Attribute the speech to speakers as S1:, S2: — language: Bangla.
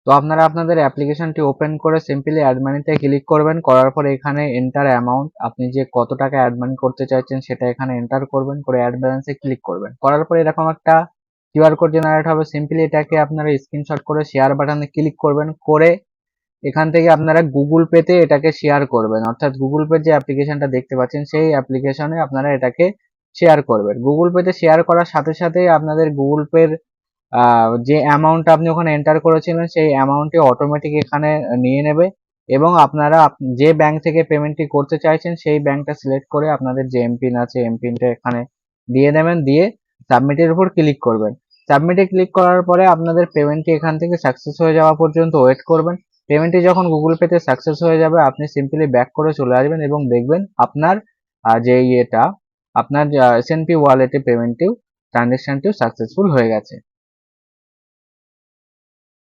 S1: তো আপনারা আপনাদের অ্যাপ্লিকেশনটি ওপেন করে সিম্পলি অ্যাড মানিতে ক্লিক করবেন। করার পর এখানে এন্টার অ্যামাউন্ট, আপনি যে কত টাকা অ্যাড মানি করতে চাইছেন সেটা এখানে এন্টার করবেন, করে অ্যাড ব্যালেন্সে ক্লিক করবেন। করার পর এরকম একটা কিউআর কোড জেনারেট হবে। সিম্পলি এটাকে আপনারা স্ক্রিনশট করে শেয়ার বাটনে ক্লিক করবেন, করে এখান থেকে আপনারা গুগল পেতে এটাকে শেয়ার করবেন। অর্থাৎ গুগল পে যে অ্যাপ্লিকেশনটা দেখতে পাচ্ছেন সেই অ্যাপ্লিকেশনে আপনারা এটাকে শেয়ার করবেন। গুগল পেতে শেয়ার করার সাথে সাথে আপনাদের গুগল পের যে অ্যামাউন্ট আপনি ওখানে এন্টার করেছিলেন সেই অ্যামাউন্টটি অটোমেটিক এখানে নিয়ে নেবে, এবং আপনারা যে ব্যাংক থেকে পেমেন্টটি করতে চাইছেন সেই ব্যাংকটা সিলেক্ট করে আপনাদের যে এমপিন আছে এমপিনটা এখানে দিয়ে দেবেন, দিয়ে সাবমিটের উপর ক্লিক করবেন। সাবমিটে ক্লিক করার পরে আপনাদের পেমেন্টটি এখান থেকে সাকসেস হয়ে যাওয়া পর্যন্ত ওয়েট করবেন। পেমেন্টটি যখন গুগল পেতে সাকসেস হয়ে যাবে আপনি সিম্পলি ব্যাক করে চলে আসবেন এবং দেখবেন আপনার যে আপনার এসএনপি ওয়ালেটে পেমেন্টটিও ট্রানজেকশনটিও সাকসেসফুল হয়ে গেছে।